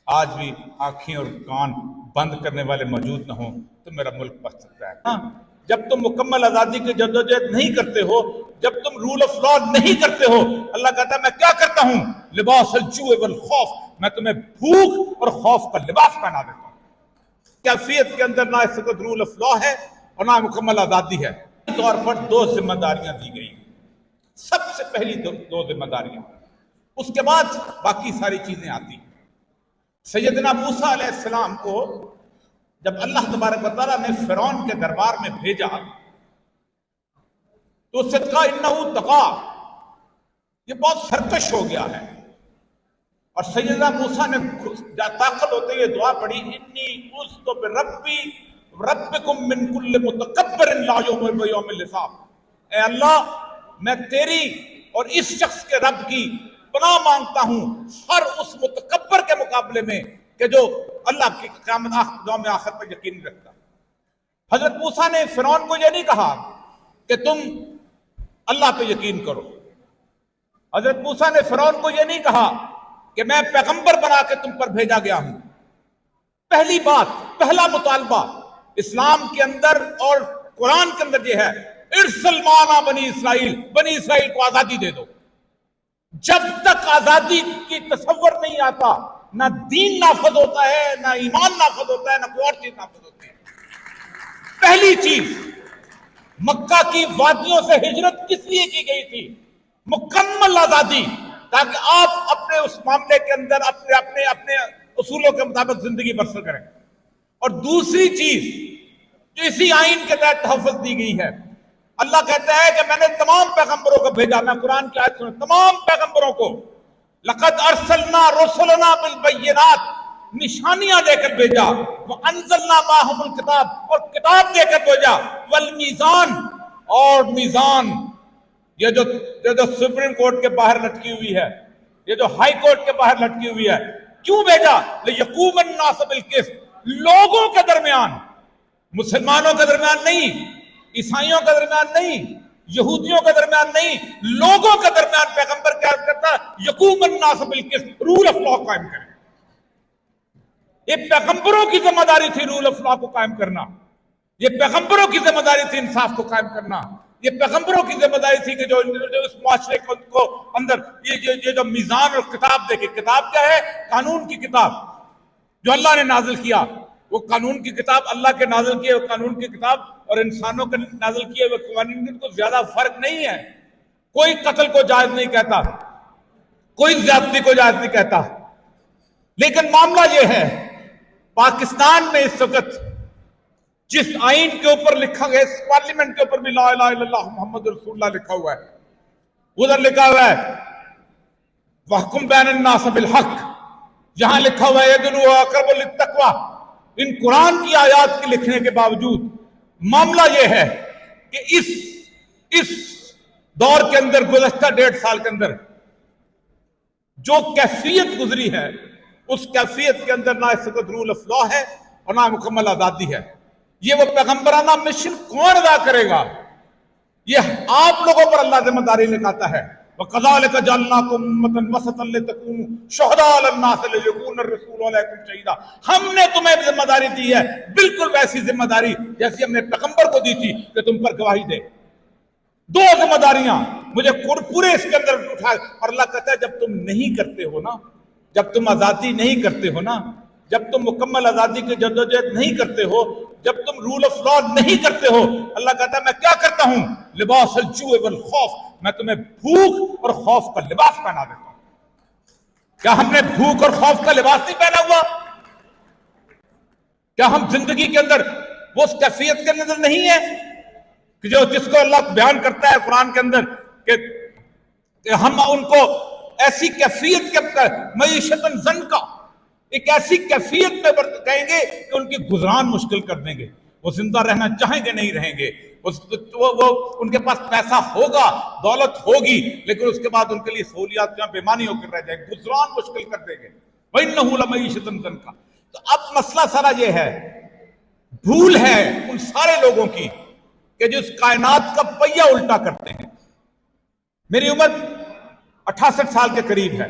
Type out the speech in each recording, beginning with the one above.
آج بھی آنکھیں اور کان بند کرنے والے موجود نہ ہوں تو میرا ملک بچ سکتا ہے۔ جب تم مکمل آزادی کی جدوجہد نہیں کرتے ہو، جب تم رول آف لا نہیں کرتے ہو، اللہ کہتا ہے میں کیا کرتا ہوں؟ لباس الجوع والخوف، میں تمہیں بھوک اور خوف کا لباس پہنا دیتا ہوں۔ کیفیت کے اندر نہ اس وقت رول آف لا ہے اور نہ مکمل آزادی ہے۔ طور پر دو ذمہ داریاں دی گئی، سب سے پہلی دو ذمہ داریاں، اس کے بعد باقی ساری چیزیں آتی ہیں۔ سیدنا موسیٰ علیہ السلام کو جب اللہ تبارک و تعالیٰ نے فرعون کے دربار میں بھیجا تو اس سے کہا انہو طغی، یہ بہت سرکش ہو گیا ہے، اور سیدنا موسیٰ نے طاقت ہوتے یہ دعا پڑھی انی اعوذ بربی ربکم من کل متکبر لا یؤمن بیوم الحساب، اے اللہ میں تیری اور اس شخص کے رب کی پناہ مانگتا ہوں ہر اس متکبر کے مقابلے میں کہ جو اللہ کی قیامت یوم آخر پر یقین رکھتا۔ حضرت موسیٰ نے فرعون کو یہ نہیں کہا کہ تم اللہ پہ یقین کرو، حضرت موسیٰ نے فرعون کو یہ نہیں کہا کہ میں پیغمبر بنا کے تم پر بھیجا گیا ہوں۔ پہلی بات، پہلا مطالبہ اسلام کے اندر اور قرآن کے اندر یہ ہے ارسل معنا بنی اسرائیل، بنی اسرائیل کو آزادی دے دو۔ جب تک آزادی کی تصور نہیں آتا نہ دین نافذ ہوتا ہے، نہ ایمان نافذ ہوتا ہے، نہ کوئی اور چیز نافذ ہوتی ہے۔ پہلی چیز، مکہ کی وادیوں سے ہجرت کس لیے کی گئی تھی؟ مکمل آزادی، تاکہ آپ اپنے اس معاملے کے اندر اپنے اصولوں کے مطابق زندگی بسر کریں۔ اور دوسری چیز جو اسی آئین کے تحت تحفظ دی گئی ہے، اللہ کہتا ہے کہ میں نے تمام پیغمبروں کو بھیجا، میں قرآن کی آیت سنیں، تمام پیغمبروں کو لقد ارسلنا رسلنا بالبینات، نشانیاں دے کر بھیجا، وانزلنا معہم الکتاب، اور کتاب دے کر بھیجا، والمیزان، اور میزان، یہ جو سپریم کورٹ کے باہر لٹکی ہوئی ہے، یہ جو ہائی کورٹ کے باہر لٹکی ہوئی ہے، کیوں بھیجا؟ لیقوم الناس بالقسط، لوگوں کے درمیان، مسلمانوں کے درمیان نہیں، عیسائیوں کے درمیان نہیں، یہودیوں کے درمیان نہیں، لوگوں کے درمیان پیغمبر کیا کرتا ہے؟ یقوم الناس بالقسط، رول آف لا قائم کریں۔ یہ پیغمبروں کی ذمہ داری تھی رول آف لا کو قائم کرنا، یہ پیغمبروں کی ذمہ داری تھی انصاف کو قائم کرنا، یہ پیغمبروں کی ذمہ داری تھی کہ جو اس معاشرے کو اندر یہ جو میزان اور کتاب دیکھے۔ کتاب کیا ہے؟ قانون کی کتاب جو اللہ نے نازل کیا، وہ قانون کی کتاب اللہ کے نازل کیے ہوئے قانون کی کتاب اور انسانوں کے نازل کیے ہوئے قوانین میں کو زیادہ فرق نہیں ہے۔ کوئی قتل کو جائز نہیں کہتا، کوئی زیادتی کو جائز نہیں کہتا، لیکن معاملہ یہ ہے پاکستان میں اس وقت جس آئین کے اوپر لکھا گیا، اس پارلیمنٹ کے اوپر بھی لا الہ الا اللہ محمد رسول اللہ لکھا ہوا ہے، ادھر لکھا ہوا ہے وَحْكُمْ بَيْنَ النَّاسِ بِالْحَقِّ، یہاں لکھا ہوا ہے يَدْعُو وَأَقْرَبُ لِلتَّقْوَىٰ۔ ان قرآن کی آیات کے لکھنے کے باوجود معاملہ یہ ہے کہ اس دور کے اندر، گزشتہ 1.5 سال کے اندر جو کیفیت گزری ہے، اس کیفیت کے اندر نہ اس وقت رول آف لا ہے اور نہ مکمل آزادی ہے۔ یہ وہ پیغمبرانہ مشن کون ادا کرے گا؟ یہ آپ لوگوں پر اللہ ذمہ داری لگاتا ہے۔ وَقَذَلِكَ جَعَلْنَاكُمْ أُمَّةً وَسَطًا لِتَكُونُوا شُهَدَاءَ عَلَى النَّاسِ وَيَكُونَ الرَّسُولُ عَلَيْكُمْ شَهِيدًا۔ ہم نے تمہیں ذمہ داری دی ہے، بالکل ویسی ذمہ داری جیسی ہم نے پیغمبر کو دی تھی کہ تم پر گواہی دے۔ دو ذمہ داریاں مجھے پورے اس کے اندر اٹھائے، اور اللہ کہتا ہے جب تم نہیں کرتے ہو نا، جب تم آزادی نہیں کرتے ہو نا، جب تم مکمل آزادی کی جدوجہد نہیں کرتے ہو، جب تم رول آف لا نہیں کرتے ہو، اللہ کہتا ہے میں کیا کرتا ہوں؟ لباس الجوع والخوف، میں تمہیں بھوک اور خوف کا لباس پہنا دیتا ہوں۔ کیا ہم نے بھوک اور خوف کا لباس نہیں پہنا ہوا؟ کیا ہم زندگی کے اندر وہ اس کیفیت کے اندر نہیں ہے کہ جس کو اللہ بیان کرتا ہے قرآن کے اندر کہ ہم ان کو ایسی کیفیت کے معیشت زنکا، ایک ایسی کیفیت میں کہیں گے کہ ان کی گزران مشکل کر دیں گے، وہ زندہ رہنا چاہیں گے نہیں رہیں گے، وہ ان کے پاس پیسہ ہوگا، دولت ہوگی، لیکن اس کے بعد ان کے لیے سہولیات جہاں بیمانی ہو کر رہ جائے، گزران مشکل کر دیں گے۔ وَإِنَّهُ لَمَعِيشَةٌ ضَنْكَ۔ تو اب مسئلہ سارا یہ ہے، بھول ہے ان سارے لوگوں کی کہ جو اس کائنات کا پہیہ الٹا کرتے ہیں۔ میری عمر 68 سال کے قریب ہے،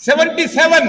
77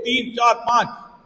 3 4 5